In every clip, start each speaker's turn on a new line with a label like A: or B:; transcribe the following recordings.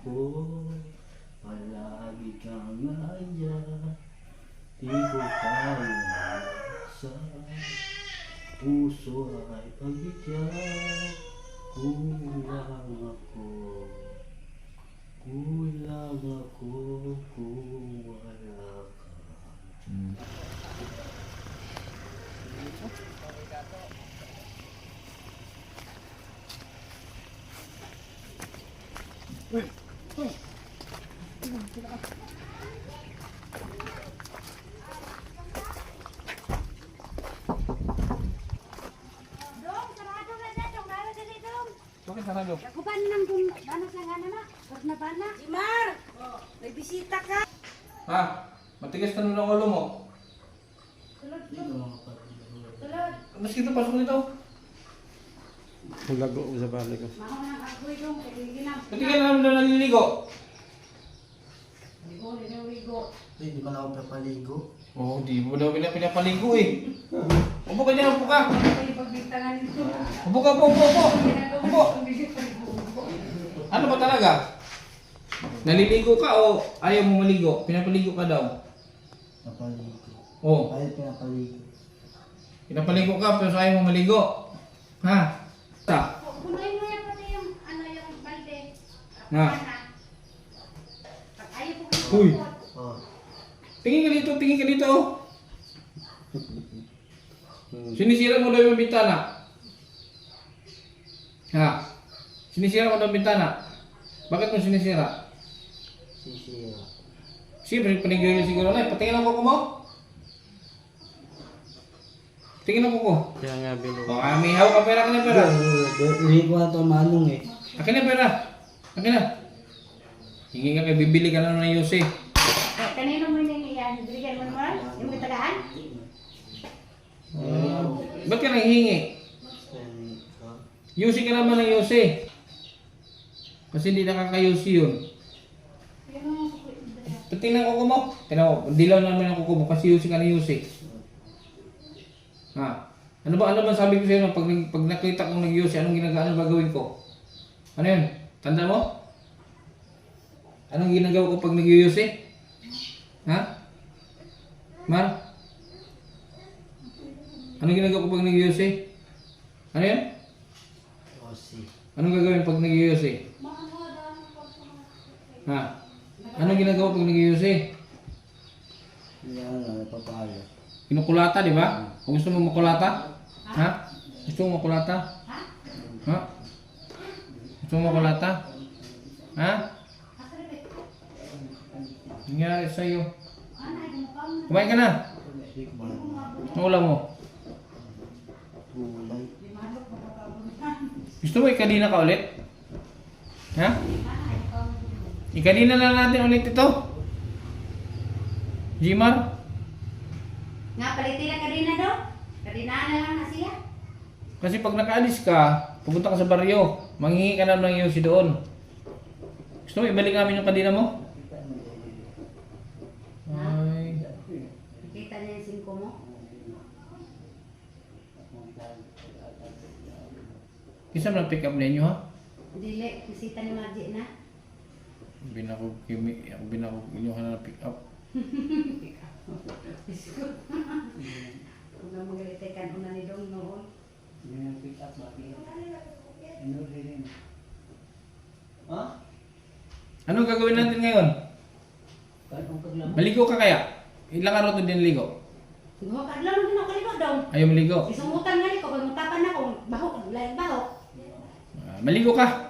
A: ko, palagi kang nandyan. Di ko kaya sa puso ay pagbigyan. Kulang ako kung wala ka.
B: Bakit sarado?
C: Ako ba nang bana sa ngana na? Pag na bana? Jimar! May bisita ka?
B: Ha? Matigas na ng ulo mo.
C: Tulad
A: Di
C: mo.
A: ko makapagulog.
C: Tulad.
B: Maski ito, pasok dito.
D: Lago ko sa balik ko.
C: Mako nang agoy dong. Kailigin na.
B: Pati ka naman na naliligo.
C: Ligo, ligo.
A: Di ba na ako papaligo?
B: Oo, di mo daw pinapaligo eh. Upo ka dyan, upo ka.
C: Ay, pagbintangan nito.
B: Upo ka, upo. Upo. Ano ba talaga? Naliligo ka o ayaw mo maligo? Pinapaligo ka daw.
A: Papaligo.
B: Oo.
A: Ayaw pinapaligo.
B: Pinapaligo ka pero ayaw mo maligo. Ha? Sa?
C: Punuin mo yan pati yung ano yung balde.
B: Nga.
C: Pag ayaw po
B: Uy.
A: Oh.
B: Tingin ka dito. Sinisira mo daw yung bintana. Ha? Sinisira mo daw yung bintana. Bakit mo sinisira?
A: Sisira.
B: Siyempre, panigil siguro na. Patingin ang kuko mo. Tingin ang kuko.
D: Kaya nga bilog.
B: O, may hawak ka pera. Akin na pera.
A: Hindi ko ito manong eh.
B: Akin na pera. Akin na. Hingi ka kay bibili ka na ng Yose.
C: Kanino mo yung iyan? Bigyan mo naman? Yung may tagaan?
B: Ba't ka nanghihingi? Yose ka naman ng Yose. Kasi hindi nakaka-Yose yun. Tingnan ko mo. Tingnan mo. Dilaw naman ang kuko mo kasi Yose ka ng Yose. Ha? Ano ba sabi ko sa'yo pag nakita kong nag-Yose, anong ginagawa gagawin ko? Ano yun? Tanda mo? Anong ginagawa ko pag nag-Yose? Ha? Mar? Anong ginagawa ko pag nag-Yose? Ano yun?
A: Osi.
B: Anong gagawin pag nag-Yose? Ha? Anong ginagawa pag nag-Yose?
A: Hindi ano, napapalo.
B: Kinukulata, di ba? Kung gusto mo makulata? Ha? Gusto mo makulata? Ha? Gusto mo makulata? Ha? Nangyari sa'yo. Kumain ka na. Ang ulam mo.
A: Gulay.
B: Gusto mo ikanina ka ulit? Ha? Ikanina na natin ulit ito. Jimar?
C: Nga, palitin na kadina daw. Kadinaan na lang na siya.
B: Kasi pag nakaalis ka, pupunta ka sa baryo, manghingi ka na ng Yose doon. Gusto mo ibalik namin yung kadina mo? Ay.
C: Nakita niya yung singko mo.
B: Kisa mo pick up ninyo ha?
C: Dili, bisita ni Margie na.
B: Binakog inyo ka na pick up.
C: Kung na magalitikan, una ni Dong noon.
A: Yung pick up bakit? Ano rin? Ha?
B: Anong gagawin natin ngayon?
A: Kahit ang paglaman.
B: Maligo ka kaya? Ilang araw to din ligo?
C: Siguro, kadlaw na din ako ligo daw.
B: Ayaw maligo?
C: Isumutan nga ni ko, kung mutapan na kung bahok, lain bahok.
B: Maligo ka?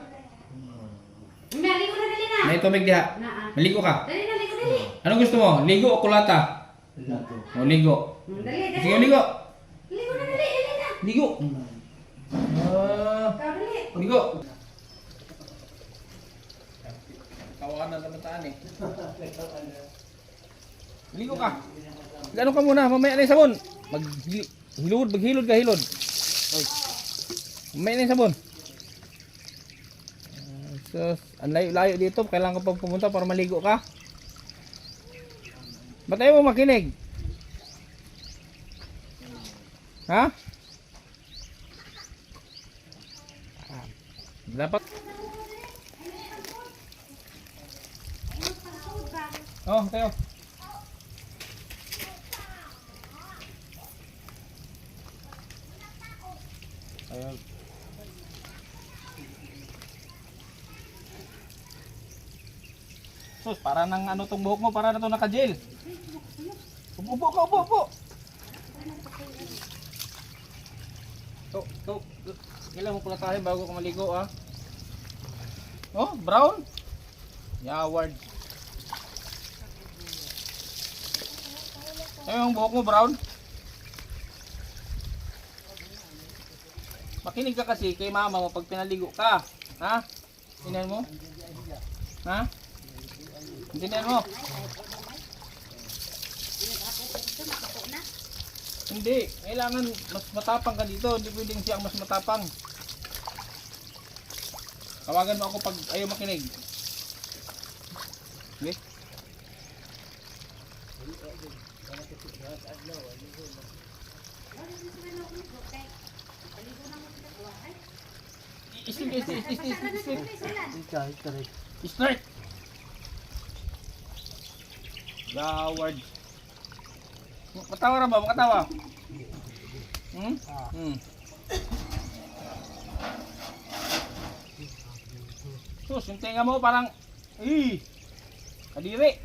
C: Hindi, ligo na dali na.
B: May tubig diha.
C: Naa.
B: Maligo ka?
C: Dali na, ligo dali.
B: Anong gusto mo? Ligo o kulata?
A: Lato.
B: O ligo.
C: Dali, dali.
B: Sige, ligo.
C: Ligo na dali, dali na.
B: Ligo.
C: Ikaw dali.
B: Ligo. Kawanan na naman eh. Ligo ka. Gano ka muna, mamaya na yung sabon. Maghilod ka, hilod. Mamaya na yung sabon. So, ang layo-layo dito, kailangan ka pang pumunta para maligo ka. Ba't ayaw mo makinig? Ha? Dapat Oh, tayo. Ayun. Sus, para nang ano tong buhok mo, para na to naka-gel. Upo ka, upo. To, ilan mo pala tayo bago ka maligo ah. Oh, brown. Yaward. Ayun, yung buhok mo brown. Makinig ka kasi kay mama mo pag pinaligo ka. Ha? Intindihan mo? Ha? Intindihan mo? Hindi. Kailangan mas matapang ka dito. Hindi pwedeng siya ang mas matapang. Tawagan mo ako pag ayaw makinig. Okay? Start. Gaward. Matawa na ba? Makatawa? Sus, yung tenga mo parang kadiri.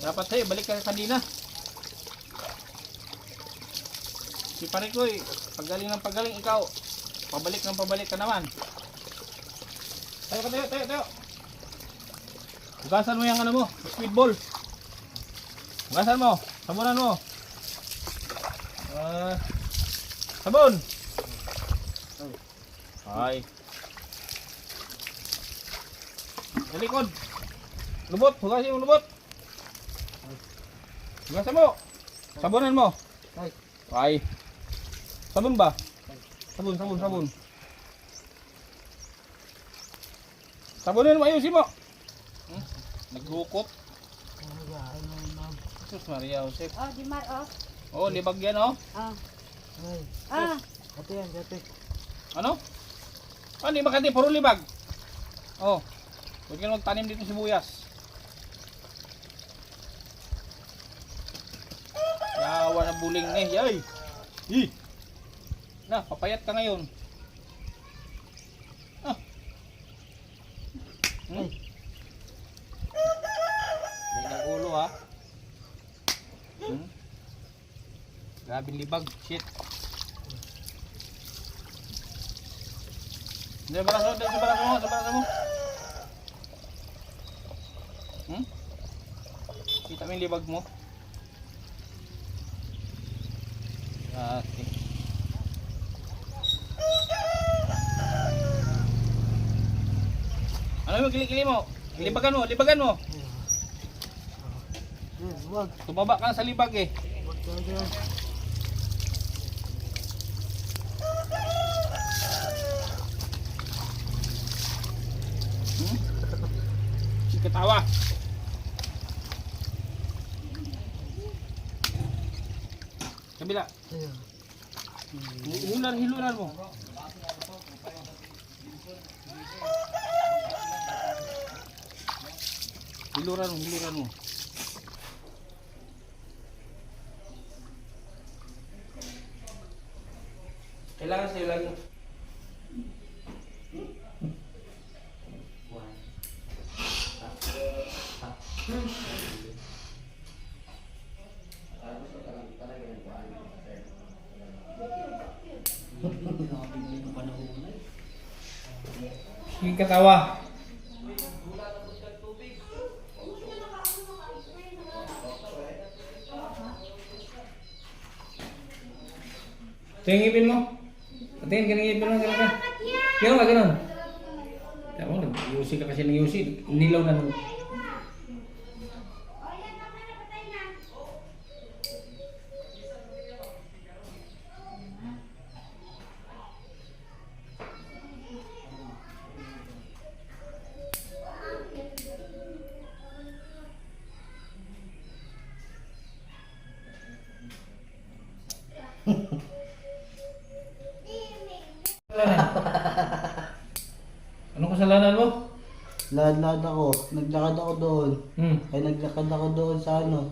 B: Dapat sa'yo, balik ka kanina. Si pare ko pagaling ng pagaling, ikaw pabalik ng pabalik ka naman. Tayo. Hugasan mo yung ano mo, speedball. Hugasan mo, sabunan mo. Sabon. Ay. Sa likod. Lubot, hugasin mo lubot. Hugasan mo. Sabunan mo. Ay. Sabon ba? Sabon. Sabunin mo, ayusin mo. Naglukot. Jesus Maria Jose.
C: Oh, Dimar, oh.
B: Oh, libag yan oh.
A: Dati.
B: Ano? Oh, di makati, puro libag. Oh. Huwag ka magtanim dito sibuyas. Yawa na buling eh. Yay! Na, papayat ka ngayon. May nagulo ha. Grabing libag. Shit. Sa baraso mo. Kita mo yung libag mo. Okay. Ano mo, kili mo? Libagan mo. Tumaba ka na sa libag eh. Si ketawa. Kabila. Hiluran mo. Hiluran mo. Kailangan sa'yo lagi. Sige katawa. Ito yung ngipin mo. Patingin ka ng ngipin mo. Ganun ka. Tama mo, nag-yusi ka kasi ng yusi. Nilaw na nung.
A: naglalakad ako. Naglakad ako doon. Ay naglakad ako doon sa ano.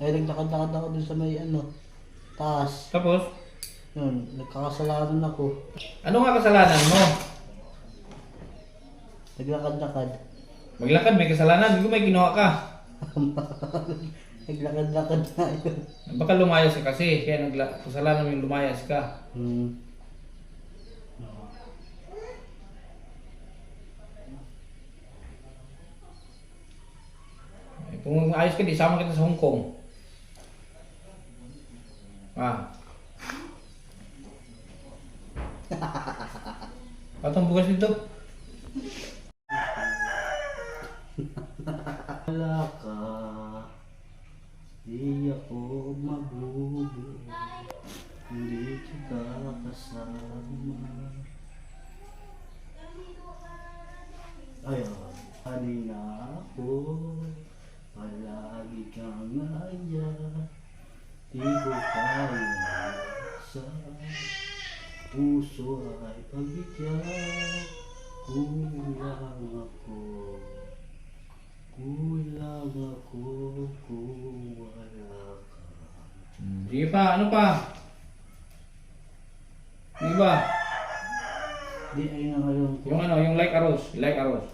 A: Ay naglakad ako doon sa may ano. Taas.
B: Tapos,
A: Yun, nagkakasalanan ako.
B: ano nga kasalanan mo?
A: Naglakad-lakad.
B: Maglakad, may kasalanan. Hindi ko may ginawa ka.
A: Naglakad-lakad na yun.
B: Baka lumayas ka kasi. Kaya kasalanan mo yung lumayas ka. Eh, kung ayos ka, di sama kita sa Hong Kong. Patong bukas nito.
A: Wala ka, di ako mabubuo, hindi kita kasama. Ayun, kanina ako, palagi kang nandyan, di ko kaya sa puso ay pagbigyan, kulang ako. Kulang ako kung wala ka.
B: Sige pa, ano pa? Di ba?
A: Di ay na ngayon ko.
B: Yung ano, yung like a rose. Like a rose.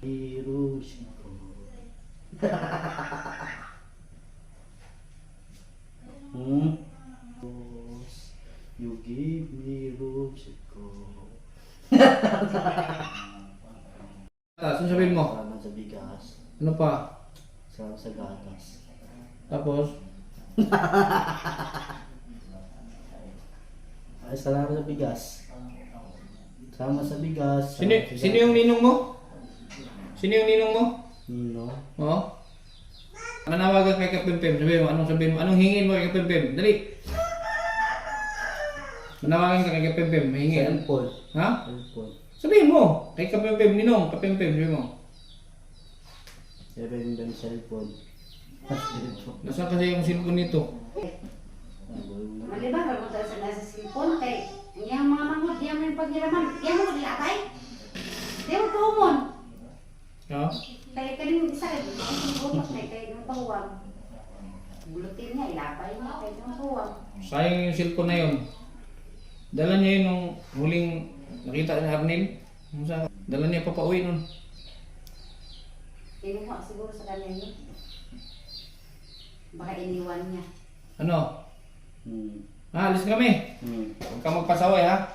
A: Heroes ko. Rose, you give me roses ko.
B: Ano sabihin mo?
A: Salamat sa bigas.
B: Ano pa?
A: Salamat sa gatas.
B: Tapos?
A: Ay, salamat sa bigas. Salamat sa bigas.
B: Sino yung ninong mo? Sino yung ninong mo?
A: Nino?
B: Oo? Manawagan kay Kapimpim. Sabihin mo? Anong hingin mo kay Kapimpim? Dali! Manawagan ka kay Kapimpim. Hingin.
A: Cellphone.
B: Ha?
A: Cellphone.
B: Sabihin mo! Kay Kapimpim, ninong. Kapimpim, sabihin mo.
A: Sabihin ng cellphone.
B: Nasaan kasi yung cellphone nito?
C: Maliban ba mo tayo sa nasa sipon kay iyang mga manghod, iyang mga paghiraman, iyang mga dilatay. Di mo tumon.
B: Ha?
C: Kaya kaning isa kay ang bukas na kay nung tawag. Bulutin niya, ilapay niya kay nung tawag.
B: Sayang yung cellphone na yun. Dala niya yun nung huling nakita ni Arnel. Dala niya papauwi nun.
C: Kinuha siguro sa kanya yun. Baka iniwan niya.
B: Ano?
A: Hmm.
B: Alis kami.
A: Hmm.
B: Huwag ka magpasaway ha.